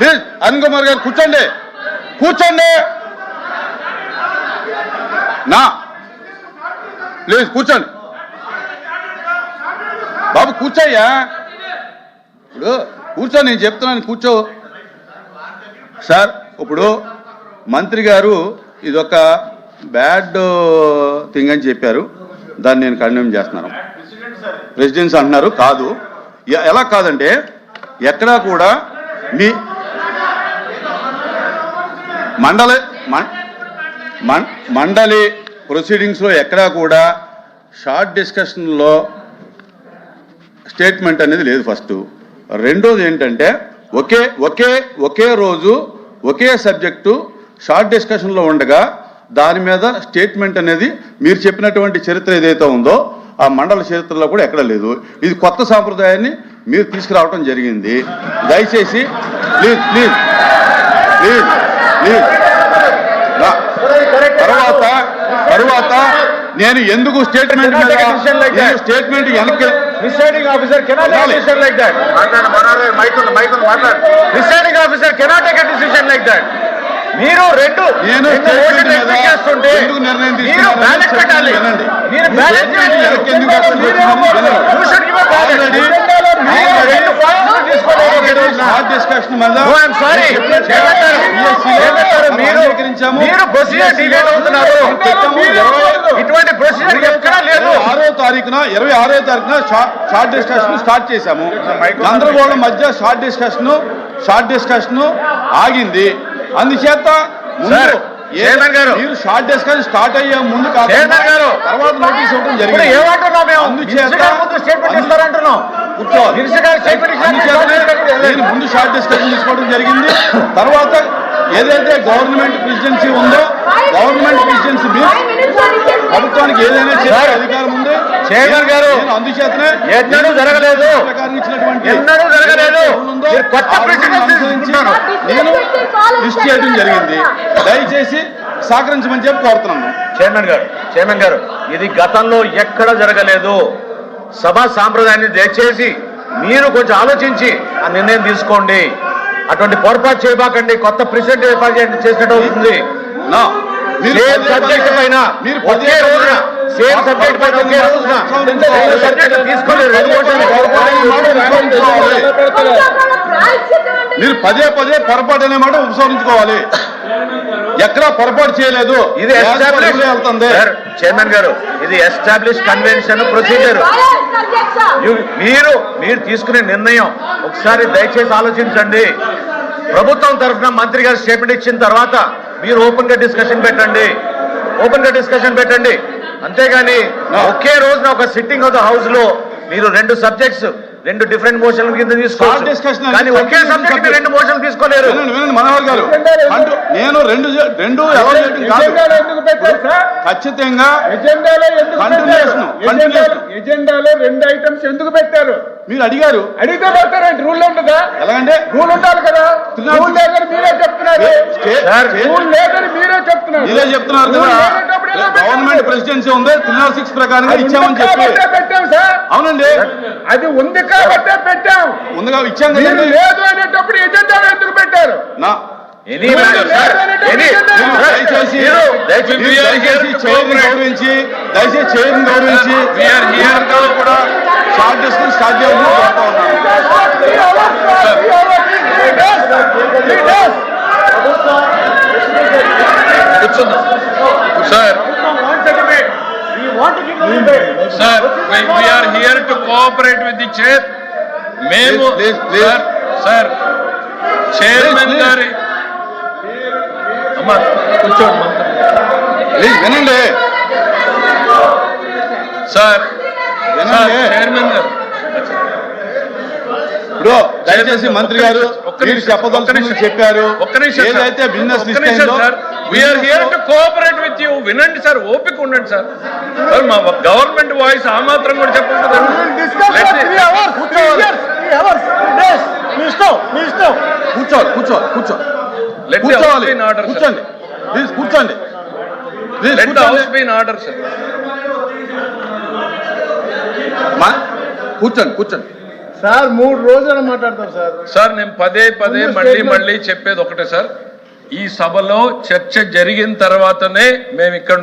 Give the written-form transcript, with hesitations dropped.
Please Arun Kumar గారు కూర్చోండి, కూర్చోండి. నా ప్లీజ్ కూర్చోండి బాబు, కూర్చోయ్యా. ఇప్పుడు కూర్చో, నేను చెప్తున్నాను కూర్చో. సార్ ఇప్పుడు మంత్రి గారు ఇదొక బ్యాడ్ థింగ్ అని చెప్పారు, దాన్ని నేను కండెమ్ చేస్తున్నాను. ప్రెసిడెంట్స్ అంటున్నారు, కాదు. ఎలా కాదంటే ఎక్కడా కూడా మీ మండలి ప్రొసీడింగ్స్లో ఎక్కడా కూడా షార్ట్ డిస్కషన్లో స్టేట్మెంట్ అనేది లేదు. ఫస్ట్. రెండోది ఏంటంటే ఒకే రోజు ఒకే సబ్జెక్టు షార్ట్ డిస్కషన్లో ఉండగా దాని మీద స్టేట్మెంట్ అనేది మీరు చెప్పినటువంటి చరిత్ర ఏదైతే ఉందో ఆ మండల చరిత్రలో కూడా ఎక్కడ లేదు. ఇది కొత్త సాంప్రదాయాన్ని మీరు తీసుకురావడం జరిగింది. దయచేసి ప్లీజ్ ప్లీజ్ ప్లీజ్ ప్లీజ్. తర్వాత నేను ఎందుకు స్టేట్మెంట్ స్టేట్మెంట్ వెనక్కి presiding officer cannot take decision like that. Presiding officer cannot take decision like that. మీరు రెండు చేస్తుంటే మీరు బ్యాలెన్స్ పెట్టాలి. మీరు బ్యాలెన్స్ మీరు ప్రొసీజర్ డిలే అవుతున్నారు. ఇటువంటి ప్రొసీజర్ ఎక్కడా లేదు. 26వ తారీఖున షార్ట్ డిస్కషన్ స్టార్ట్ చేశాము. గందరగోళం మధ్య షార్ట్ డిస్కషన్ ఆగింది. అందుచేత మీరు షార్ట్ డిస్కషన్ స్టార్ట్ అయ్యే ముందు తర్వాత నోటీస్ ఇవ్వడం జరిగింది. ముందు షార్ట్ డిస్కషన్ తీసుకోవడం జరిగింది. తర్వాత ఏదైతే గవర్నమెంట్ ప్రెసిడెన్సీ ఉందో గవర్నమెంట్ ప్రెసిడెన్సీ ప్రభుత్వానికి ఏదైనా చేసే అధికారం ఉంది. చైర్మన్ గారు అందుచేతనే జరగలేదు నేను లిస్ట్ చేయడం జరిగింది. దయచేసి సహకరించమని చెప్పి కోరుతున్నాను. చైర్మన్ గారు ఇది గతంలో ఎక్కడ జరగలేదు. సభా సాంప్రదాయాన్ని దయచేసి మీరు కొంచెం ఆలోచించి ఆ నిర్ణయం తీసుకోండి. అటువంటి పొరపాటు చేయబాకండి. కొత్త ప్రెసిడెంట్ ఏర్పాటు చేసినట్టు అవుతుంది. సేమ్ సబ్జెక్ట్ పైన ఒకే రోజున సబ్జెక్ట్ తీసుకోలేదు. మీరు పదే పొరపాటు అనే మాట ఉపసంహరించుకోవాలి. ఎక్కడా పొరపాటు చేయలేదు. ఇది వెళ్తుంది. చైర్మన్ గారు ఇది ఎస్టాబ్లిష్ కన్వెన్షన్ ప్రొసీజర్. మీరు తీసుకునే నిర్ణయం ఒకసారి దయచేసి ఆలోచించండి. ప్రభుత్వం తరఫున మంత్రి గారు స్టేట్మెంట్ ఇచ్చిన తర్వాత మీరు ఓపెన్ గా డిస్కషన్ పెట్టండి. అంతేగాని ఒకే రోజున ఒక సిట్టింగ్ ఆఫ్ ద హౌస్ లో మీరు రెండు సబ్జెక్ట్స్ రెండు డిఫరెంట్ మోషన్ల కింద తీసుకోవాలి. కానీ ఒకే సబ్జెక్ట్ రెండు మోషన్లు తీసుకోలేరు. మనోహర్ గారు నేను రెండు ఖచ్చితంగా ఎజెండాలో రెండు ఐటమ్స్ ఎందుకు పెట్టారు? మీరు అడిగారు. అడిగితే పెట్టారంటే రూల్ ఉంటుందా? ఎలాగంటే రూల్ ఉండాలి కదా. రూల్ లేదని మీరే చెప్తున్నారు. మీరే చెప్తున్నారు కదా. గవర్నమెంట్ ప్రెసిడెన్సీ ఉంది. 306 ప్రకారంగా ఇచ్చామని చెప్పి పెట్టాం సార్. అవునండి, అది ఉంది కాబట్టే పెట్టాం. ముందుగా ఇచ్చాం. లేదు అనేటప్పుడు ఎజెండాలో ఎందుకు పెట్టారు? దయచేసి చైర్ని గౌరవించి కూడా షార్ట్ డిస్కషన్ స్టార్ట్ చేయాలని కోరుతా ఉన్నాను. Sir, we are here to cooperate with the chair. మేము సార్ చైర్మన్ గారి అమ్మా కూర్చోండి ప్లీజ్ వినండి సార్. చైర్మన్ గారు ఇప్పుడు దయచేసి మంత్రి గారు చెప్పదలుచుకుని చెప్పారు. ఏదైతే business sir we are here to cooperate with you. వినండి సార్, ఓపిక ఉండండి సార్. సార్ మా గవర్నమెంట్ వాయిస్ ఆ మాత్రం కూడా చెప్పండి. కూర్చోండి ప్లీజ్, కూర్చోండి. కూర్చోండి సార్ 3 రోజులు మాట్లాడతారు సార్. సార్ నేను పదే మళ్ళీ చెప్పేది ఒకటే సార్, ఈ సభలో చర్చ జరిగిన తర్వాతనే మేము ఇక్కడ